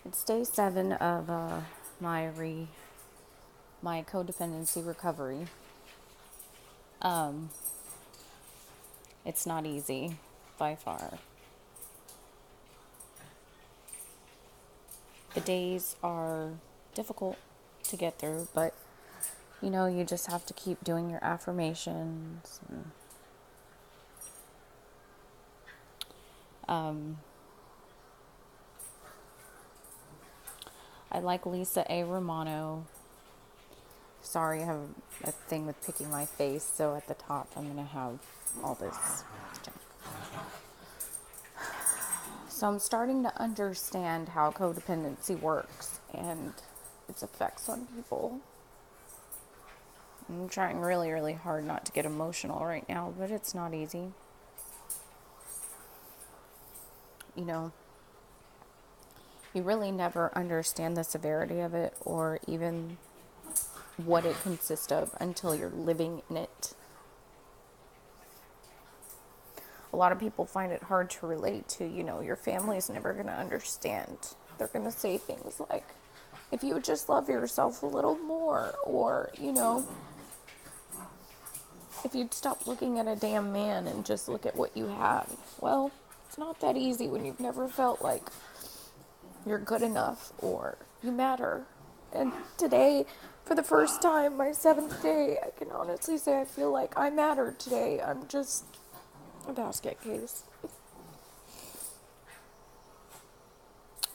It's day 7 of my codependency recovery. Um, it's not easy by far. The days are difficult to get through, but you just have to keep doing your affirmations. And, I like Lisa A. Romano. Sorry, I have a thing with picking my face, so at the top I'm going to have all this. So I'm starting to understand how codependency works and its effects on people. I'm trying really, really hard not to get emotional right now, but it's not easy. You really never understand the severity of it or even what it consists of until you're living in it. A lot of people find it hard to relate to, your family's never going to understand. They're going to say things like, if you would just love yourself a little more, or, if you'd stop looking at a damn man and just look at what you have. Well, it's not that easy when you've never felt like you're good enough or you matter. And today, for the first time, my 7th day, I can honestly say I feel like I matter today. I'm just a basket case.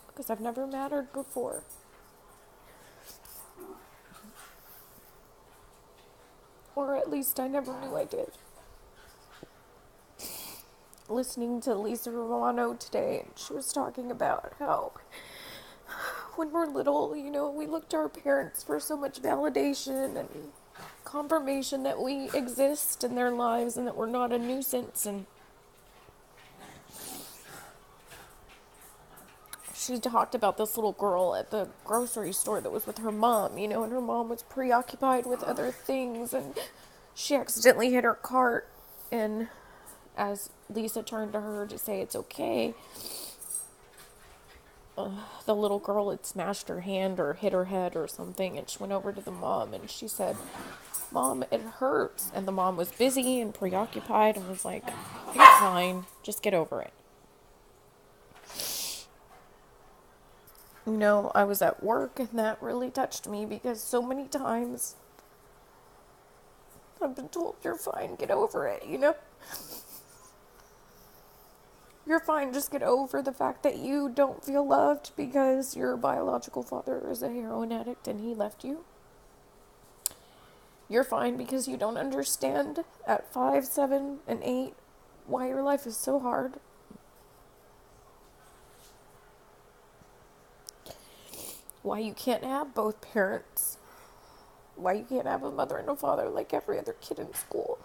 Because I've never mattered before. Or at least I never knew I did. Listening to Lisa Romano today, and she was talking about how when we're little, we look to our parents for so much validation and confirmation that we exist in their lives and that we're not a nuisance. And she talked about this little girl at the grocery store that was with her mom, and her mom was preoccupied with other things, and she accidentally hit her cart, and as Lisa turned to her to say it's okay, the little girl had smashed her hand or hit her head or something, and she went over to the mom and she said, "Mom, it hurts." And the mom was busy and preoccupied and was like, "You're fine, just get over it." I was at work and that really touched me because so many times I've been told, "You're fine, get over it," You're fine, just get over the fact that you don't feel loved because your biological father is a heroin addict and he left you. You're fine because you don't understand at 5, 7, and 8 why your life is so hard. Why you can't have both parents. Why you can't have a mother and a father like every other kid in school.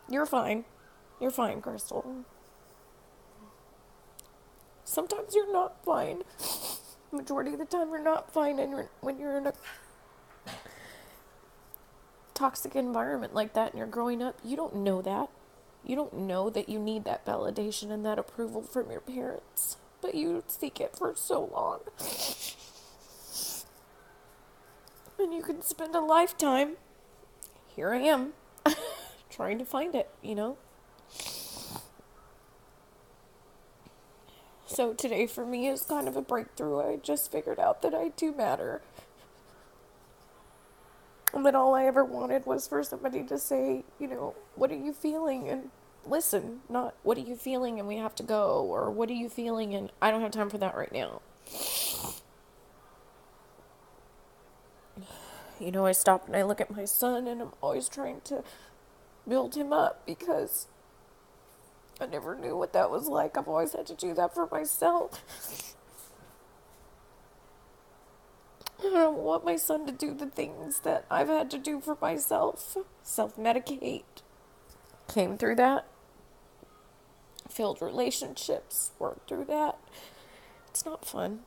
You're fine. You're fine, Crystal. Sometimes you're not fine. Majority of the time you're not fine, and when you're in a toxic environment like that and you're growing up, you don't know that. You don't know that you need that validation and that approval from your parents, but you seek it for so long. And you can spend a lifetime, here I am, trying to find it, So today for me is kind of a breakthrough. I just figured out that I do matter. And that all I ever wanted was for somebody to say, "What are you feeling?" And listen, not "What are you feeling?" and "We have to go," or "What are you feeling?" and "I don't have time for that right now." I stop and I look at my son and I'm always trying to build him up because I never knew what that was like. I've always had to do that for myself. I don't want my son to do the things that I've had to do for myself. Self-medicate. Came through that. Failed relationships. Worked through that. It's not fun.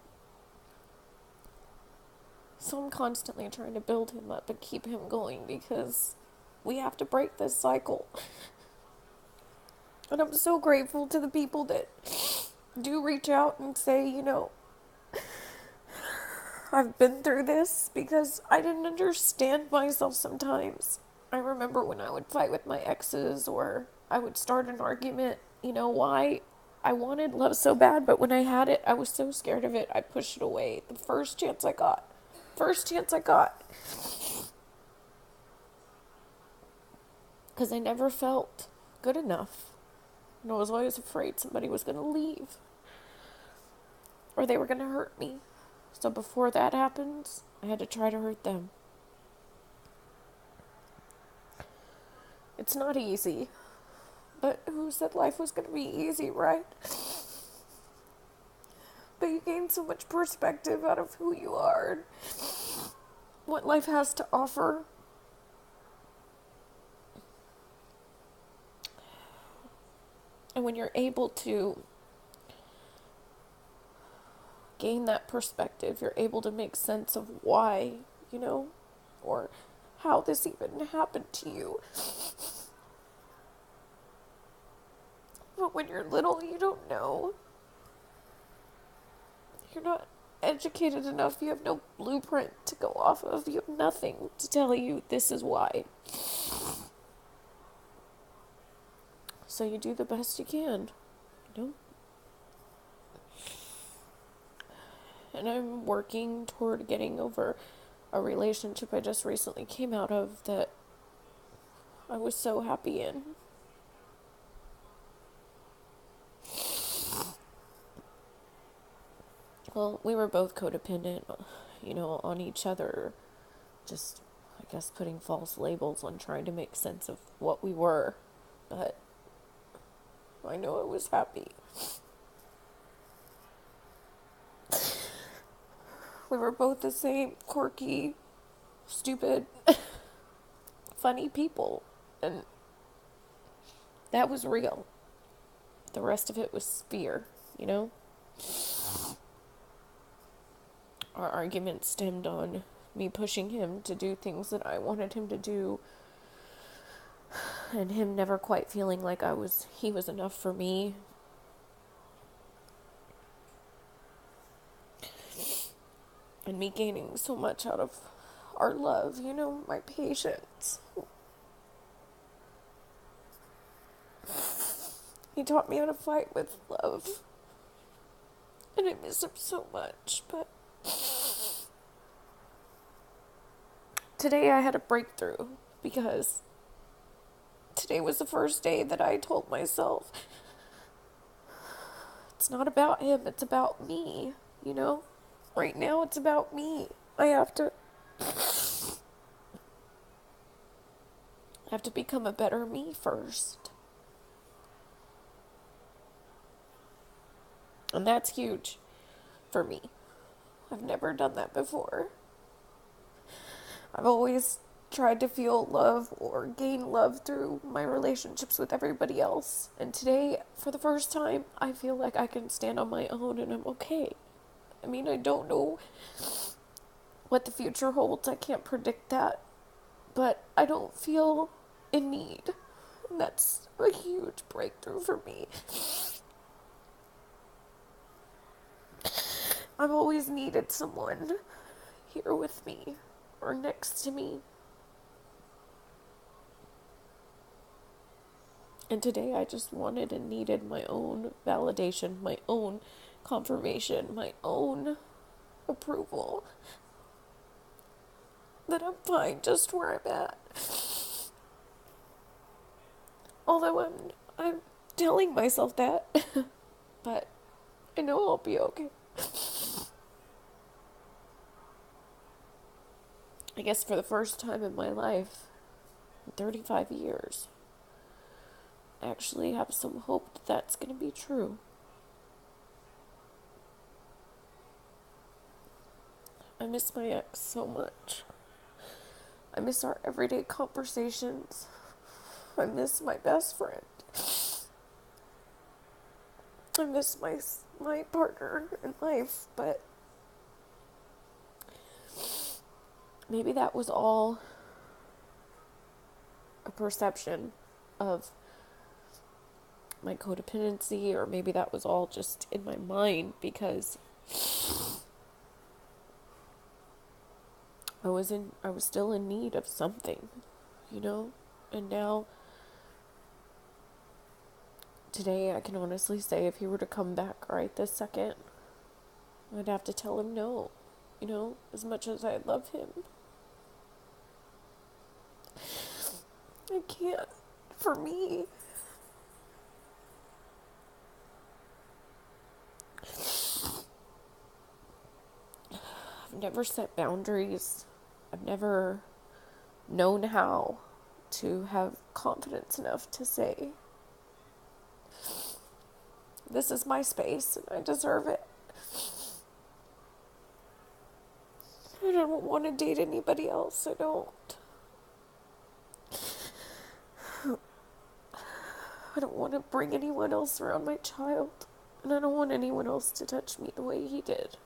So I'm constantly trying to build him up and keep him going because we have to break this cycle. And I'm so grateful to the people that do reach out and say, I've been through this because I didn't understand myself sometimes. I remember when I would fight with my exes or I would start an argument, why I wanted love so bad, but when I had it, I was so scared of it, I pushed it away the first chance I got. First chance I got. Because I never felt good enough. And I was always afraid somebody was going to leave. Or they were going to hurt me. So before that happens, I had to try to hurt them. It's not easy. But who said life was going to be easy, right? But you gain so much perspective out of who you are and what life has to offer. And when you're able to gain that perspective, you're able to make sense of why, or how this even happened to you. But when you're little, you don't know. You're not educated enough. You have no blueprint to go off of. You have nothing to tell you this is why. So you do the best you can, And I'm working toward getting over a relationship I just recently came out of that I was so happy in. Well, we were both codependent, on each other. Just, I guess, putting false labels on trying to make sense of what we were. But I know I was happy. We were both the same quirky, stupid, funny people. And that was real. The rest of it was fear, Our argument stemmed on me pushing him to do things that I wanted him to do, and him never quite feeling like he was enough for me. And me gaining so much out of our love, my patience. He taught me how to fight with love. And I miss him so much, but today I had a breakthrough because today was the first day that I told myself it's not about him, it's about me, Right now it's about me. I have to become a better me first. And that's huge for me. I've never done that before. I've always tried to feel love or gain love through my relationships with everybody else. And today, for the first time, I feel like I can stand on my own and I'm okay. I mean, I don't know what the future holds. I can't predict that. But I don't feel in need. And that's a huge breakthrough for me. I've always needed someone here with me or next to me. And today I just wanted and needed my own validation, my own confirmation, my own approval that I'm fine just where I'm at. Although I'm telling myself that, but I know I'll be okay. I guess for the first time in my life, in 35 years, I actually have some hope that that's going to be true. I miss my ex so much. I miss our everyday conversations. I miss my best friend. I miss my partner in life, but maybe that was all a perception of my codependency, or maybe that was all just in my mind, because I was still in need of something, you know? And now, today, I can honestly say if he were to come back right this second, I'd have to tell him no, you know, as much as I love him. I can't, for me. I've never set boundaries. I've never known how to have confidence enough to say, this is my space and I deserve it. I don't want to date anybody else. I don't. I don't want to bring anyone else around my child. And I don't want anyone else to touch me the way he did.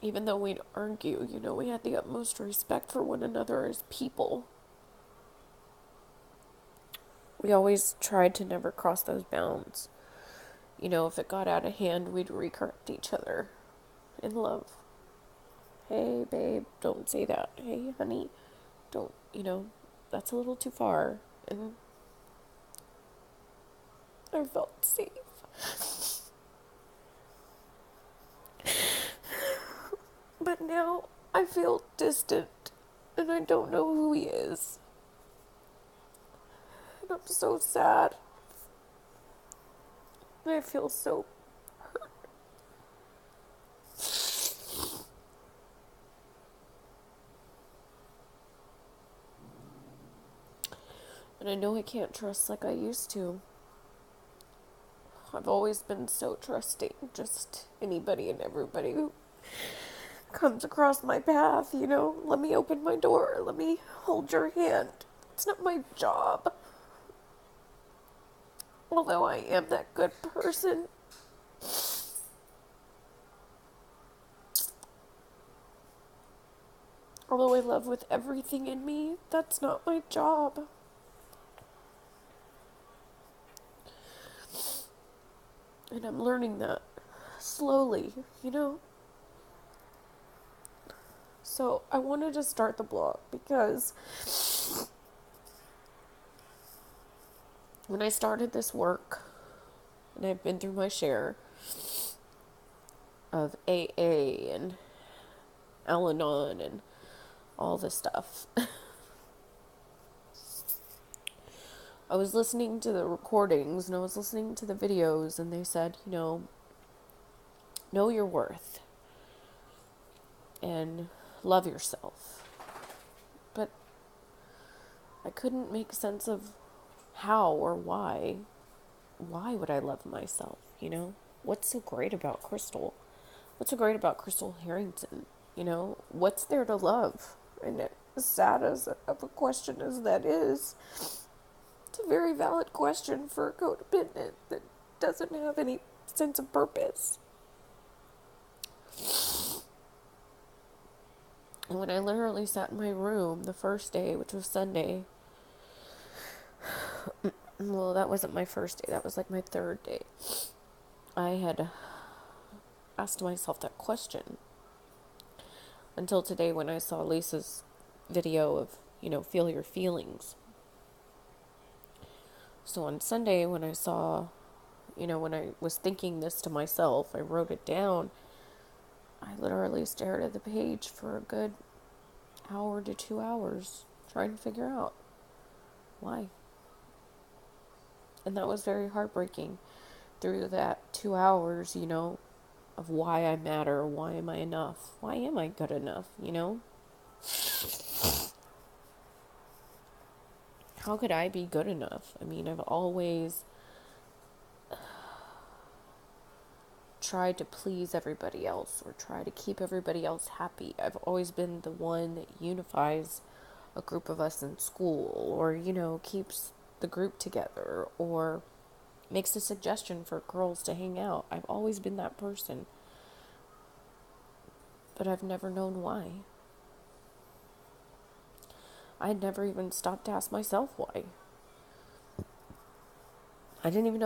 Even though we'd argue, you know, we had the utmost respect for one another as people. We always tried to never cross those bounds. You know, if it got out of hand, we'd recorrect each other in love. Hey, babe, don't say that. Hey, honey, don't, you know, that's a little too far. And I felt safe. But now I feel distant and I don't know who he is. And I'm so sad. And I feel so hurt. And I know I can't trust like I used to. I've always been so trusting. Just anybody and everybody who comes across my path, you know, let me open my door, let me hold your hand. It's not my job. Although I am that good person. Although I love with everything in me, that's not my job. And I'm learning that slowly, you know? So I wanted to start the blog because when I started this work, and I've been through my share of AA and Al-Anon and all this stuff, I was listening to the recordings and I was listening to the videos, and they said, you know your worth and love yourself. But I couldn't make sense of how or why. Why would I love myself, you know? What's so great about Crystal? What's so great about Crystal Harrington? You know, what's there to love? And as sad as of a question as that is, it's a very valid question for a codependent that doesn't have any sense of purpose. And when I literally sat in my room the first day, which was Sunday, well, that wasn't my first day, that was like my third day, I had asked myself that question. Until today when I saw Lisa's video of, you know, feel your feelings. So on Sunday when I saw, you know, when I was thinking this to myself, I wrote it down. I literally stared at the page for a good hour to 2 hours trying to figure out why. And that was very heartbreaking. Through that 2 hours, you know, of why I matter, why am I enough, why am I good enough, you know? How could I be good enough? I mean, I've always tried to please everybody else or try to keep everybody else happy. I've always been the one that unifies a group of us in school, or, you know, keeps the group together, or makes a suggestion for girls to hang out. I've always been that person. But I've never known why. I had never even stopped to ask myself why. I didn't even know